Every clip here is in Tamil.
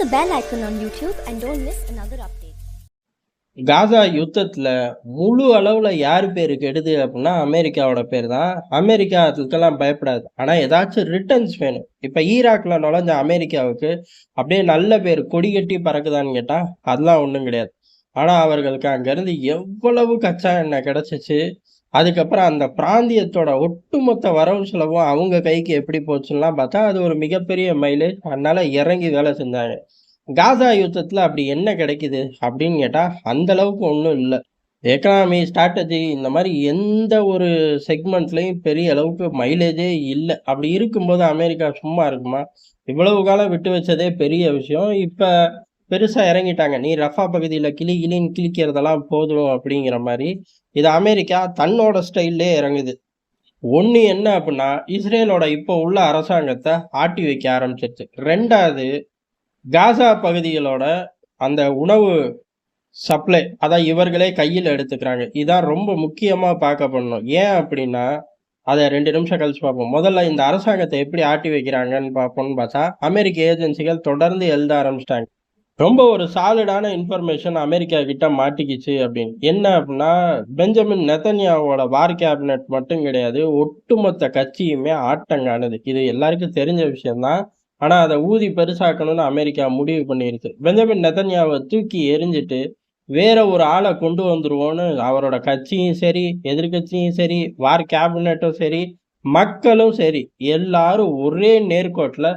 the bell icon on YouTube and don't miss another update. காசா யுத்தத்துல முழு அளவுல யாரு பேரு கெடுது அப்படின்னா அமெரிக்காவோட பேர் தான். அமெரிக்கா அதுக்கெல்லாம் பயப்படாது. ஆனா ஏதாச்சும் ரிட்டர்ன்ஸ் வேணும். இப்ப ஈராக்ல நுழைஞ்ச அமெரிக்காவுக்கு அப்படியே நல்ல பேர் கொடி கட்டி பறக்குதான்னு கேட்டா அதெல்லாம் ஒண்ணும் கிடையாது. ஆனா அவர்களுக்கு அங்கிருந்து எவ்வளவு கச்சா எண்ணெய் கிடைச்சிச்சு, அதுக்கப்புறம் அந்த பிராந்தியத்தோட ஒட்டுமொத்த வரவு செலவும் அவங்க கைக்கு எப்படி போச்சுன்னுலாம் பார்த்தா அது ஒரு மிகப்பெரிய மைலேஜ். அதனால இறங்கி வேலை செஞ்சாங்க. காசா யுத்தத்துல அப்படி என்ன கிடைக்குது அப்படின்னு கேட்டா அந்த அளவுக்கு ஒன்றும் இல்லை. எக்கனாமி ஸ்ட்ராட்டஜி இந்த மாதிரி எந்த ஒரு செக்மெண்ட்லயும் பெரிய அளவுக்கு மைலேஜே இல்லை. அப்படி இருக்கும்போது அமெரிக்கா சும்மா இருக்குமா? இவ்வளவு காலம் விட்டு வச்சதே பெரிய விஷயம். இப்ப பெருசா இறங்கிட்டாங்க. நீ ரஃபா பகுதியில கிளின்னு கிழிக்கிறதெல்லாம் போதும் அப்படிங்கிற மாதிரி இது அமெரிக்கா தன்னோட ஸ்டைல்லே இறங்குது. ஒண்ணு என்ன அப்படின்னா இஸ்ரேலோட இப்போ உள்ள அரசாங்கத்தை ஆட்டி வைக்க ஆரம்பிச்சிருச்சு. ரெண்டாவது, காசா பகுதிகளோட அந்த உணவு சப்ளை அதான் இவர்களே கையில் எடுத்துக்கிறாங்க. இதான் ரொம்ப முக்கியமா பார்க்கப்படணும். ஏன் அப்படின்னா அதை 2 நிமிஷம் கழிச்சு பார்ப்போம். முதல்ல இந்த அரசாங்கத்தை எப்படி ஆட்டி வைக்கிறாங்கன்னு பார்ப்போம்னு பார்த்தா அமெரிக்க ஏஜென்சிகள் தொடர்ந்து எழுத ஆரம்பிச்சிட்டாங்க. ரொம்ப ஒரு சாலிடான இன்ஃபர்மேஷன் அமெரிக்கா கிட்ட மாட்டிக்கிச்சு அப்படின்னு. என்ன அப்படின்னா பெஞ்சமின் நெதன்யாவோட வார் கேபினட் மட்டும் கிடையாது, ஒட்டுமொத்த கட்சியுமே ஆட்டங்காணுது. இது எல்லாருக்கும் தெரிஞ்ச விஷயம்தான். ஆனா அதை ஊதி பெருசாக்கணும்னு அமெரிக்கா முடிவு பண்ணிருக்கு. பெஞ்சமின் நெதன்யாவை தூக்கி எரிஞ்சிட்டு வேற ஒரு ஆளை கொண்டு வந்துருவோன்னு அவரோட கட்சியும் சரி, எதிர்கட்சியும் சரி, வார் கேபினட்டும் சரி, மக்களும் சரி, எல்லாரும் ஒரே நேர்கோட்டுல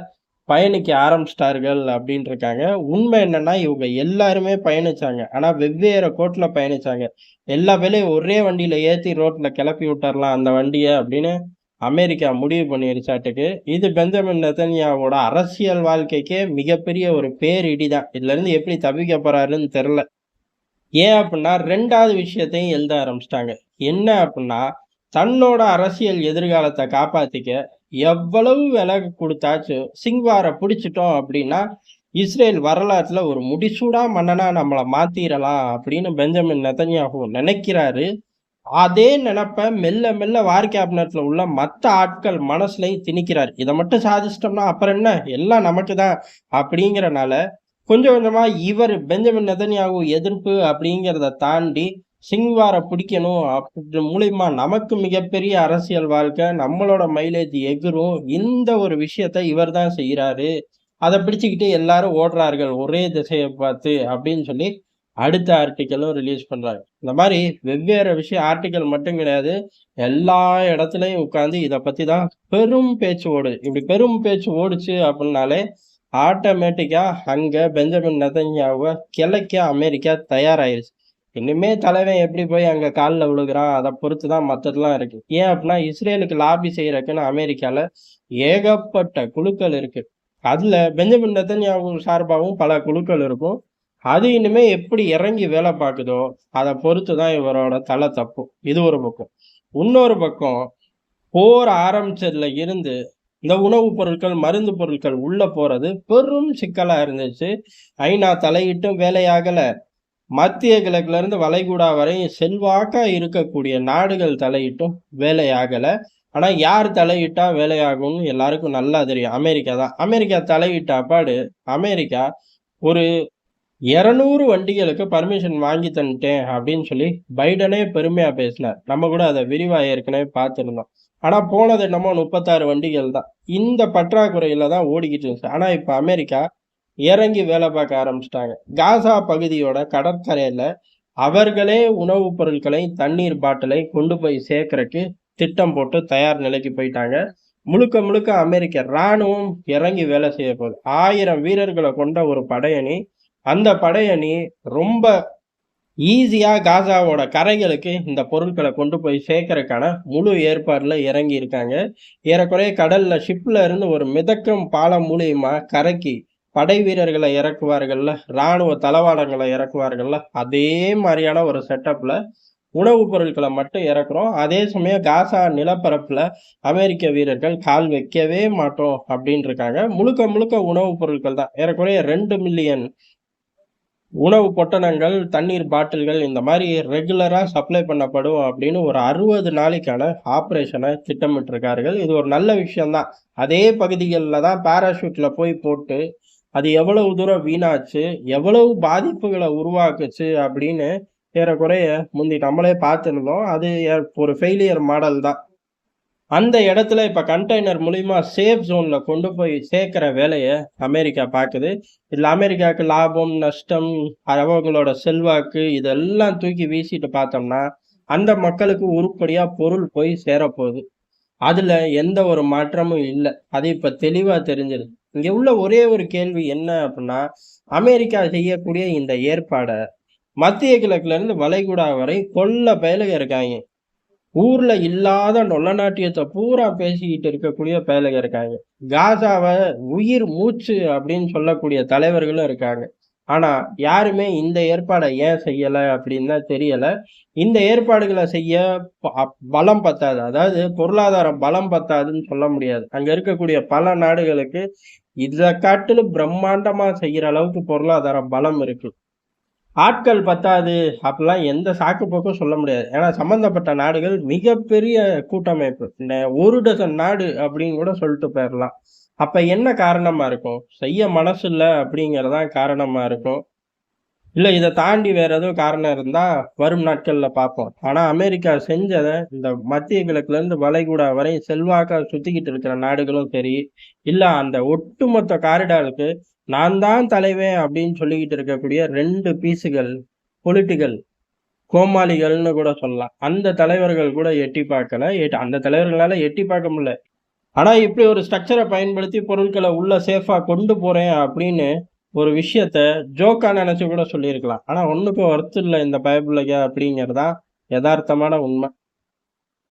பயணிக்க ஆரம்பிச்சிட்டார்கள் அப்படின்னு இருக்காங்க. உண்மை என்னன்னா இவங்க எல்லாருமே பயணிச்சாங்க. ஆனா வெவ்வேறு கோட்ல பயணிச்சாங்க. எல்லா பேரையும் ஒரே வண்டியில ஏத்தி ரோட்ல கிளப்பி விட்டுறலாம் அந்த வண்டியை அப்படின்னு அமெரிக்கா முடிவு பண்ணிருச்சாட்டுக்கு. இது பெஞ்சமின் நெதன்யாவோட அரசியல் வாழ்க்கைக்கே மிகப்பெரிய ஒரு பேரிடிதான். இதுல இருந்து எப்படி தப்பிக்க போறாருன்னு தெரியல. ஏன் அப்படின்னா 2வது விஷயத்தையும் எழுத ஆரம்பிச்சிட்டாங்க. என்ன அப்படின்னா தன்னோட அரசியல் எதிர்காலத்தை காப்பாத்திக்க எவ்வளவு விலை கொடுத்தாச்சும் சிங்வாரை பிடிச்சிட்டோம் அப்படின்னா இஸ்ரேல் வரலாற்றுல ஒரு முடிசூடா மன்னனா நம்மளை மாத்திரலாம் அப்படின்னு பெஞ்சமின் நெதன்யாஹூ நினைக்கிறாரு. அதே நினைப்ப மெல்ல மெல்ல வார் கேபினட்ல உள்ள மற்ற ஆட்கள் மனசுலையும் திணிக்கிறார். இதை மட்டும் சாதிச்சிட்டோம்னா அப்புறம் என்ன, எல்லாம் நமக்கு தான் அப்படிங்கிறனால கொஞ்சம் கொஞ்சமா இவர் பெஞ்சமின் நெதன்யாஹூ எதிர்ப்பு அப்படிங்கிறத தாண்டி சிங்வாரை பிடிக்கணும் அப்படி மூலியமா நமக்கு மிகப்பெரிய அரசியல் வாழ்க்கை, நம்மளோட மைலேஜ் எகிரும், இந்த ஒரு விஷயத்த இவர் தான் செய்யறாரு, அதை பிடிச்சுக்கிட்டு எல்லாரும் ஓடுறார்கள் ஒரே திசையை பார்த்து அப்படின்னு சொல்லி அடுத்த ஆர்டிக்கலும் ரிலீஸ் பண்றாங்க. இந்த மாதிரி வெவ்வேறு விஷயம் ஆர்டிக்கல் மட்டும் கிடையாது, எல்லா இடத்துலயும் உட்காந்து இதை பத்தி தான் பெரும் பேச்சு ஓடுது. இப்படி பெரும் பேச்சு ஓடுச்சு அப்படின்னாலே ஆட்டோமேட்டிக்கா அங்க பெஞ்சமின் நெதன்யாஹூவை கிளைக்க அமெரிக்கா தயாராயிருச்சு. இனிமே தலைவன் எப்படி போய் அங்க காலில் விழுகிறான் அதை பொறுத்து தான் மற்றதெல்லாம் இருக்கு. ஏன் அப்படின்னா இஸ்ரேலுக்கு லாபி செய்யறதுக்குன்னு அமெரிக்கால ஏகப்பட்ட குழுக்கள் இருக்கு. அதுல பெஞ்சமின் நெதன்யாஹூ சார்பாகவும் பல குழுக்கள் இருக்கும். அது இனிமே எப்படி இறங்கி வேலை பார்க்குதோ அதை பொறுத்து தான் இவரோட தலை தப்பும். இது ஒரு பக்கம். இன்னொரு பக்கம் போர் ஆரம்பிச்சதுல இருந்து இந்த உணவுப் பொருட்கள் மருந்து பொருட்கள் உள்ள போறது பெரும் சிக்கலா இருந்துச்சு. ஐநா தலையிட்டும் வேலையாகல, மத்திய கிழக்குல இருந்து வளைகுடா வரை செல்வாக்கா இருக்கக்கூடிய நாடுகள் தலையிட்டும் வேலையாகல. ஆனா யார் தலையிட்டா வேலையாகும்னு எல்லாருக்கும் நல்லா தெரியும், அமெரிக்கா தான். அமெரிக்கா தலையிட்ட அப்பாடு அமெரிக்கா ஒரு 200 வண்டிகளுக்கு பர்மிஷன் வாங்கி தந்துட்டேன் அப்படின்னு சொல்லி பைடனே பெருமையா பேசினார். நம்ம கூட அதை விரிவா ஏற்கனவே பார்த்துருந்தோம். ஆனா போனது என்னமோ 36 வண்டிகள் தான். இந்த பற்றாக்குறையில தான் ஓடிக்கிட்டு இருந்துச்சு. ஆனா இப்ப அமெரிக்கா இறங்கி வேலை பார்க்க ஆரம்பிச்சிட்டாங்க. காசா பகுதியோட கடற்கரையில அவர்களே உணவுப் பொருட்களை, தண்ணீர் பாட்டிலை கொண்டு போய் சேர்க்கறதுக்கு திட்டம் போட்டு தயார் நிலைக்கு போயிட்டாங்க. முழுக்க முழுக்க அமெரிக்க இராணுவம் இறங்கி வேலை செய்ய போகுது. 1000 வீரர்களை கொண்ட ஒரு படையணி. அந்த படையணி ரொம்ப ஈஸியா காசாவோட கரைகளுக்கு இந்த பொருட்களை கொண்டு போய் சேர்க்கறதுக்கான முழு ஏற்பாடுல இறங்கி இருக்காங்க. ஏறக்குறைய கடல்ல ஷிப்ல இருந்து ஒரு மிதக்கும் பாலம் மூலியமா கரைக்கு படை வீரர்களை இறக்குவார்கள்ல, இராணுவ தளவாடங்களை இறக்குவார்கள்ல, அதே மாதிரியான ஒரு செட்டப்ல உணவுப் பொருட்களை மட்டும் இறக்குறோம். அதே சமயம் காசா நிலப்பரப்புல அமெரிக்க வீரர்கள் கால் வைக்கவே மாட்டோம் அப்படின்னு இருக்காங்க. முழுக்க முழுக்க உணவுப் பொருட்கள் தான். ஏறக்குறைய 2 மில்லியன் உணவு பொட்டணங்கள், தண்ணீர் பாட்டில்கள் இந்த மாதிரி ரெகுலரா சப்ளை பண்ணப்படும் அப்படின்னு ஒரு 60 நாளைக்கான ஆப்ரேஷனை திட்டமிட்டிருக்கார்கள். இது ஒரு நல்ல விஷயம்தான். அதே பகுதிகளில் தான் பாராஷூட்ல போய் போட்டு அது எவ்வளவு தூரம் வீணாச்சு, எவ்வளவு பாதிப்புகள உருவாக்குச்சு அப்படின்னு ஏறக்குறைய முந்தி நம்மளே பார்த்திருந்தோம். அது ஒரு ஃபெயிலியர் மாடல் தான். அந்த இடத்துல இப்ப கண்டெய்னர் மூலியமா சேஃப் ஜோன்ல கொண்டு போய் சேர்க்கிற வேலைய அமெரிக்கா பாக்குது. இதுல அமெரிக்காவுக்கு லாபம், நஷ்டம், அவங்களோட செல்வாக்கு இதெல்லாம் தூக்கி வீசிட்டு பார்த்தோம்னா, அந்த மக்களுக்கு உருப்படியா பொருள் போய் சேரப்போகுது. அதுல எந்த ஒரு மாற்றமும் இல்ல. அது இப்ப தெளிவா தெரிஞ்சிருது. இங்க உள்ள ஒரே ஒரு கேள்வி என்ன அப்டின்னா, அமெரிக்கா செய்யக்கூடிய இந்த ஏற்பாட மத்திய கிழக்குல இருந்து வளைகுடா வரை கொள்ள பயலுக இருக்காய்ங்க. ஊர்ல இல்லாத நொள்ள நாட்டியத்தை பூரா பேசிக்கிட்டு இருக்கக்கூடிய பயலுக இருக்காங்க. காசாவ உயிர் மூச்சு அப்படின்னு சொல்லக்கூடிய தலைவர்களும் இருக்காங்க. ஆனா யாருமே இந்த ஏற்பாடை ஏன் செய்யல அப்படின்னு தான் தெரியல. இந்த ஏற்பாடுகளை செய்ய பலம் பத்தாது. அதாவது பொருளாதார பலம் பத்தாதுன்னு சொல்ல முடியாது. அங்க இருக்கக்கூடிய பல நாடுகளுக்கு இதை காட்டிலும் பிரம்மாண்டமா செய்யற அளவுக்கு பொருளாதார பலம் இருக்கு. ஆட்கள் பத்தாது அப்படிலாம் எந்த சாக்கு போக்கும் சொல்ல முடியாது. ஏன்னா சம்பந்தப்பட்ட நாடுகள் மிகப்பெரிய கூட்டமைப்பு. இந்த 1 டசன் நாடு அப்படின்னு கூட சொல்லிட்டு போயிரலாம். அப்ப என்ன காரணமா இருக்கும்? செய்ய மனசு இல்ல அப்படிங்கிறதான் காரணமா இருக்கும். இல்ல இத தாண்டி வேற எதுவும் காரணம் இருந்தா வரும் நாட்கள்ல பார்ப்போம். ஆனா அமெரிக்கா செஞ்சத இந்த மத்திய கிழக்குல இருந்து வளைகுடா வரை செல்வாக்கா சுத்திக்கிட்டு இருக்கிற நாடுகளும் சரி, இல்ல அந்த ஒட்டுமொத்த காரிடாருக்கு நான் தான் தலைவன் அப்படின்னு சொல்லிக்கிட்டு இருக்கக்கூடிய 2 பீஸுகள் பொலிட்டிக்கல் கோமாளிகள்னு கூட சொல்லலாம். அந்த தலைவர்கள் கூட எட்டி பார்க்கல. அந்த தலைவர்களால எட்டி பார்க்க முடியல. ஆனா இப்படி ஒரு ஸ்ட்ரக்சர பயன்படுத்தி பொருட்கள உள்ள சேஃபா கொண்டு போறேன் அப்படின்னு ஒரு விஷயத்த ஜோக்கா நெனச்சு கூட சொல்லியிருக்கலாம். ஆனா ஒண்ணுக்கும் ஒர்த் இல்ல இந்த பயப்புள்ளைக அப்படிங்கிறது தான் எதார்த்தமான உண்மை.